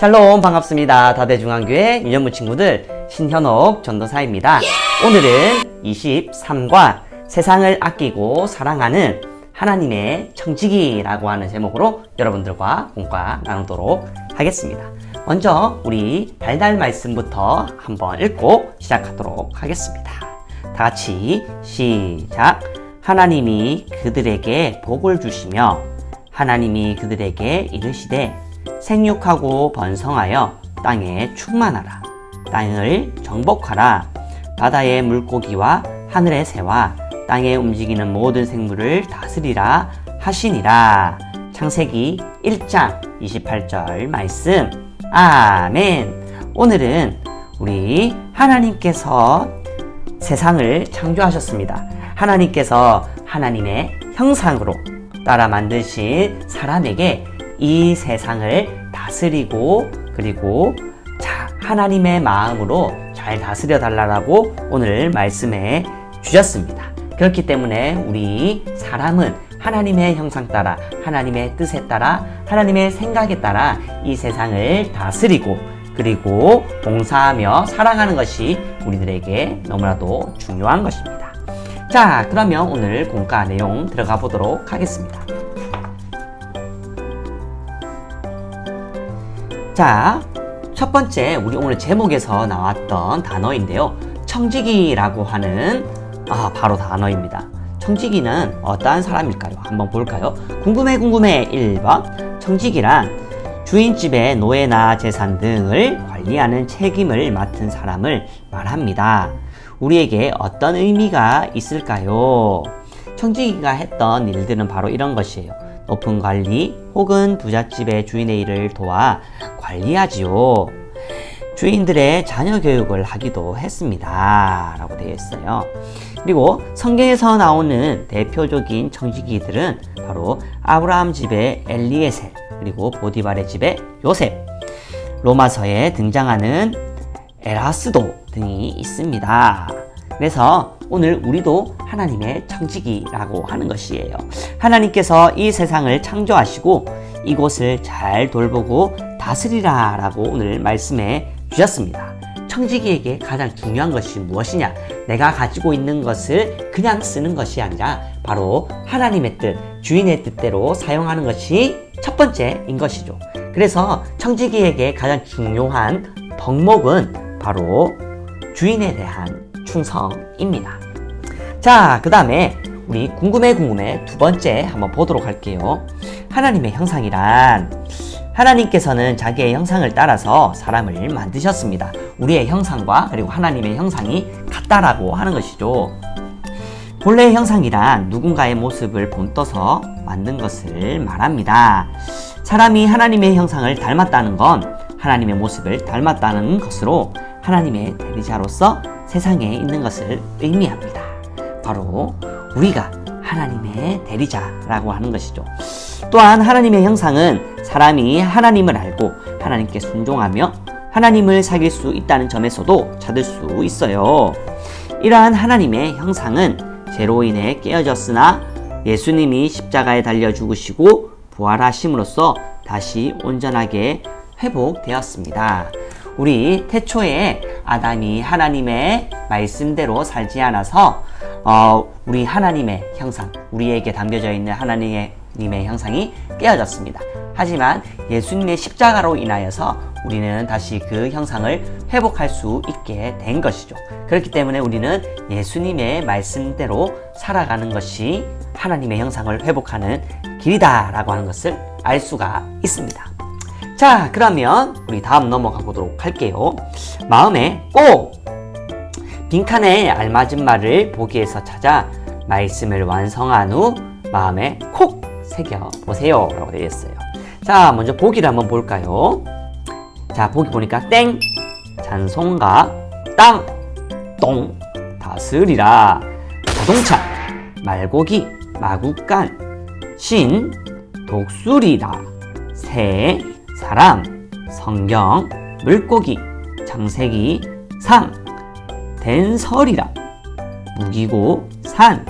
샬롬 반갑습니다. 다대중앙교회 유년부 친구들 신현옥 전도사입니다. 오늘은 23과 세상을 아끼고 사랑하는 하나님의 청지기라고 하는 제목으로 여러분들과 공과 나누도록 하겠습니다. 먼저 우리 달달 말씀부터 한번 읽고 시작하도록 하겠습니다. 다 같이 시작. 하나님이 그들에게 복을 주시며 하나님이 그들에게 이르시되 생육하고 번성하여 땅에 충만하라. 땅을 정복하라. 바다의 물고기와 하늘의 새와 땅에 움직이는 모든 생물을 다스리라 하시니라. 창세기 1장 28절 말씀. 아멘. 오늘은 우리 하나님께서 세상을 창조하셨습니다. 하나님께서 하나님의 형상으로 따라 만드신 사람에게 이 세상을 다스리고 그리고 하나님의 마음으로 잘 다스려 달라고 오늘 말씀해 주셨습니다. 그렇기 때문에 우리 사람은 하나님의 형상 따라 하나님의 뜻에 따라 하나님의 생각에 따라 이 세상을 다스리고 그리고 봉사하며 사랑하는 것이 우리들에게 너무나도 중요한 것입니다. 자, 그러면 오늘 공과 내용 들어가 보도록 하겠습니다. 자, 첫 번째 우리 오늘 제목에서 나왔던 단어인데요. 청지기라고 하는 바로 단어입니다. 청지기는 어떠한 사람일까요? 한번 볼까요? 궁금해 1번. 청지기란 주인집의 노예나 재산 등을 관리하는 책임을 맡은 사람을 말합니다. 우리에게 어떤 의미가 있을까요? 청지기가 했던 일들은 바로 이런 것이에요. 높은 관리 혹은 부잣집의 주인의 일을 도와 관리하지요. 주인들의 자녀 교육을 하기도 했습니다. 라고 되어 있어요. 그리고 성경에서 나오는 대표적인 청지기들은 바로 아브라함 집의 엘리에셀, 그리고 보디발의 집의 요셉, 로마서에 등장하는 에라스도 등이 있습니다. 그래서 오늘 우리도 하나님의 청지기라고 하는 것이에요. 하나님께서 이 세상을 창조하시고 이곳을 잘 돌보고 다스리라 라고 오늘 말씀해 주셨습니다. 청지기에게 가장 중요한 것이 무엇이냐? 내가 가지고 있는 것을 그냥 쓰는 것이 아니라 바로 하나님의 뜻, 주인의 뜻대로 사용하는 것이 첫 번째인 것이죠. 그래서 청지기에게 가장 중요한 덕목은 바로 주인에 대한 충성입니다. 자, 그 다음에 우리 궁금해 두 번째 한번 보도록 할게요. 하나님의 형상이란 하나님께서는 자기의 형상을 따라서 사람을 만드셨습니다. 우리의 형상과 그리고 하나님의 형상이 같다라고 하는 것이죠. 본래의 형상이란 누군가의 모습을 본떠서 만든 것을 말합니다. 사람이 하나님의 형상을 닮았다는 건 하나님의 모습을 닮았다는 것으로 하나님의 대리자로서 세상에 있는 것을 의미합니다. 바로 우리가 하나님의 대리자라고 하는 것이죠. 또한 하나님의 형상은 사람이 하나님을 알고 하나님께 순종하며 하나님을 사귈 수 있다는 점에서도 찾을 수 있어요. 이러한 하나님의 형상은 죄로 인해 깨어졌으나 예수님이 십자가에 달려 죽으시고 부활하심으로써 다시 온전하게 회복되었습니다. 우리 태초에 아담이 하나님의 말씀대로 살지 않아서 우리 하나님의 형상, 우리에게 담겨져 있는 하나님의 형상이 깨어졌습니다. 하지만 예수님의 십자가로 인하여서 우리는 다시 그 형상을 회복할 수 있게 된 것이죠. 그렇기 때문에 우리는 예수님의 말씀대로 살아가는 것이 하나님의 형상을 회복하는 길이다라고 하는 것을 알 수가 있습니다. 자, 그러면 우리 다음 넘어가 보도록 할게요. 마음에 꼭 빈칸에 알맞은 말을 보기에서 찾아 말씀을 완성한 후 마음에 콕 새겨보세요 라고 되어 있어요. 자, 먼저 보기를 한번 볼까요? 자, 보기 보니까 땡, 찬송가, 땅, 똥, 다스리라, 자동차, 말고기, 마구간, 신, 독수리라, 새, 사람, 성경, 물고기, 창세기, 상, 된설이라, 무기고, 산,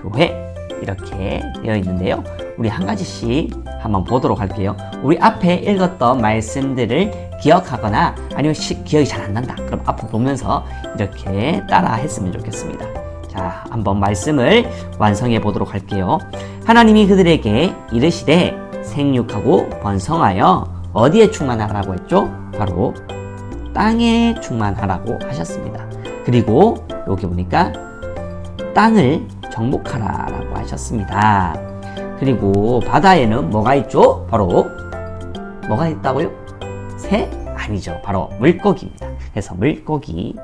교회 이렇게 되어 있는데요. 우리 한 가지씩 한번 보도록 할게요. 우리 앞에 읽었던 말씀들을 기억하거나 아니면 기억이 잘 안 난다. 그럼 앞을 보면서 이렇게 따라 했으면 좋겠습니다. 자, 한번 말씀을 완성해 보도록 할게요. 하나님이 그들에게 이르시되 생육하고 번성하여 어디에 충만하라고 했죠? 바로 땅에 충만하라고 하셨습니다. 그리고 여기 보니까 땅을 정복하라라고 하셨습니다. 그리고 바다에는 뭐가 있죠? 바로 뭐가 있다고요? 새? 아니죠. 바로 물고기입니다. 그래서 물고기와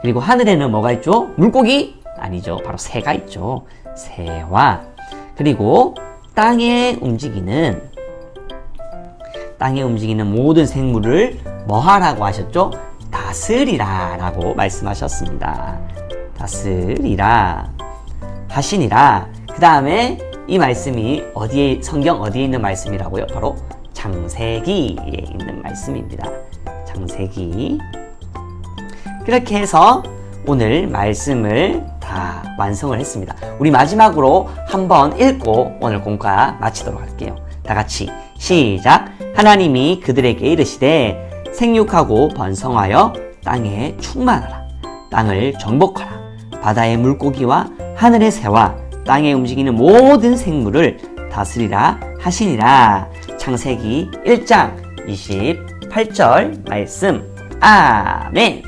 그리고 하늘에는 뭐가 있죠? 물고기? 아니죠. 바로 새가 있죠. 새와 그리고 땅에 움직이는 모든 생물을 뭐 하라고 하셨죠? 다스리라 라고 말씀하셨습니다. 다스리라 하시니라. 그 다음에 이 말씀이 성경 어디에 있는 말씀이라고요? 바로 창세기에 있는 말씀입니다. 창세기. 그렇게 해서 오늘 말씀을 다 완성을 했습니다. 우리 마지막으로 한번 읽고 오늘 공과 마치도록 할게요. 다 같이 시작. 하나님이 그들에게 이르시되 생육하고 번성하여 땅에 충만하라. 땅을 정복하라. 바다의 물고기와 하늘의 새와 땅에 움직이는 모든 생물을 다스리라 하시니라. 창세기 1장 28절 말씀. 아멘.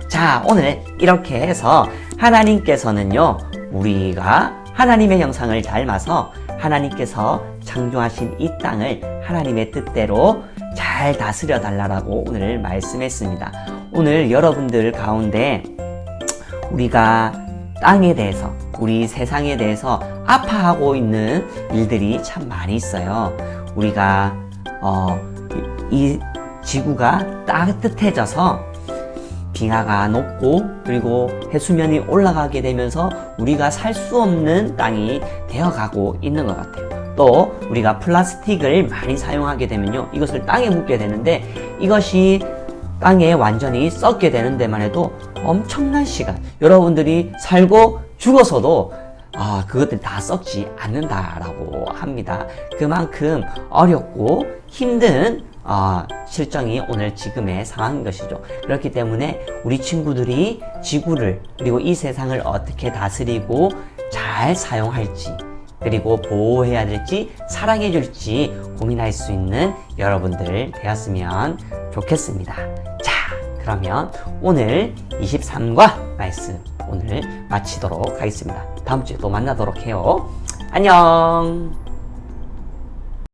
자, 오늘 이렇게 해서 하나님께서는요, 우리가 하나님의 형상을 닮아서 하나님께서 창조하신 이 땅을 하나님의 뜻대로 잘 다스려 달라고 오늘 말씀했습니다. 오늘 여러분들 가운데 우리가 땅에 대해서, 우리 세상에 대해서 아파하고 있는 일들이 참 많이 있어요. 우리가 이 지구가 따뜻해져서 빙하가 녹고 그리고 해수면이 올라가게 되면서 우리가 살 수 없는 땅이 되어가고 있는 것 같아요. 또 우리가 플라스틱을 많이 사용하게 되면요, 이것을 땅에 묻게 되는데 이것이 땅에 완전히 썩게 되는 데만 해도 엄청난 시간, 여러분들이 살고 죽어서도 그것들이 다 썩지 않는다라고 합니다. 그만큼 어렵고 힘든 실정이 오늘 지금의 상황인 것이죠. 그렇기 때문에 우리 친구들이 지구를 그리고 이 세상을 어떻게 다스리고 잘 사용할지 그리고 보호해야 될지 사랑해 줄지 고민할 수 있는 여러분들 되었으면 좋겠습니다. 자, 그러면 오늘 23과 말씀 오늘 마치도록 하겠습니다. 다음 주에 또 만나도록 해요. 안녕.